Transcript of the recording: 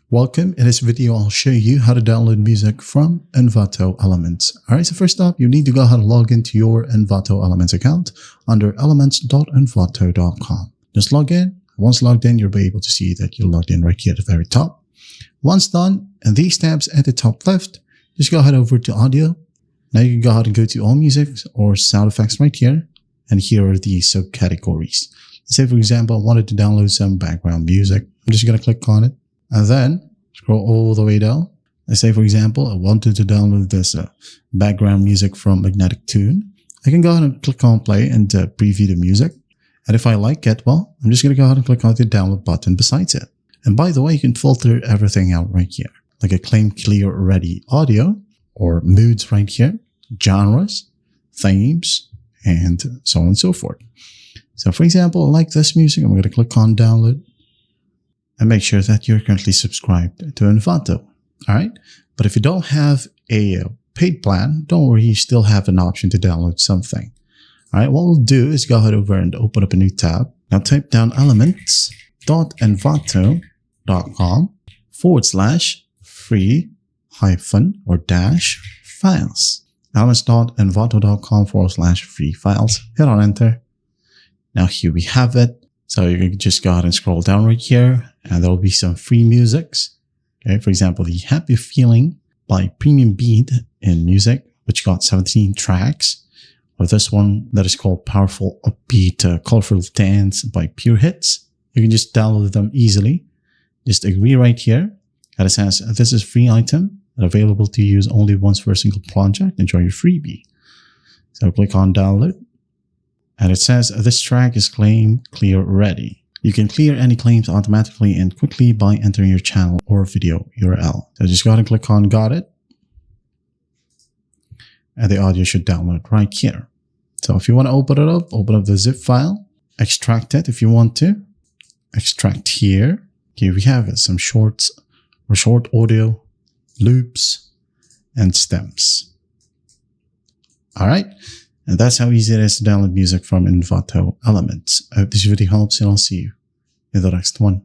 Welcome. In this video, I'll show you how to download music from Envato Elements. Alright, so first up, you need to go ahead and log into your Envato Elements account under elements.envato.com. Just log in. Once logged in, you'll be able to see that you're logged in right here at the very top. Once done, and these tabs at the top left, just go ahead over to audio. Now you can go ahead and go to all music or sound effects right here. And here are the subcategories. Let's say, for example, I wanted to download some background music. I'm just going to click on it. And then scroll all the way down. Let's say, for example, I wanted to download this background music from Magnetic Tune. I can go ahead and click on play and preview the music. And if I like it, well, I'm just going to go ahead and click on the download button besides it. And by the way, you can filter everything out right here. Like a claim clear ready audio or moods right here, genres, themes, and so on and so forth. So for example, I like this music. I'm going to click on download. And make sure that you're currently subscribed to Envato. All right. But if you don't have a paid plan, don't worry, you still have an option to download something. All right. What we'll do is go ahead over and open up a new tab. Now type down elements.envato.com/free-or-files. elements.envato.com/free files. Hit on enter. Now here we have it. So you can just go ahead and scroll down right here and there will be some free musics. Okay, for example, the Happy Feeling by Premium Beat in Music, which got 17 tracks. Or this one that is called Powerful Upbeat Colorful Dance by Pure Hits. You can just download them easily. Just agree right here. And it says, this is a free item and available to use only once for a single project. Enjoy your freebie. So click on download. And it says this track is claim clear ready. You can clear any claims automatically and quickly by entering your channel or video URL. So just go ahead and click on got it. And the audio should download right here. So if you want to open up the zip file, extract it if you want to. Extract here. Here we have it, some short audio, loops, and stems. All right. And that's how easy it is to download music from Envato Elements. I hope this video helps and I'll see you in the next one.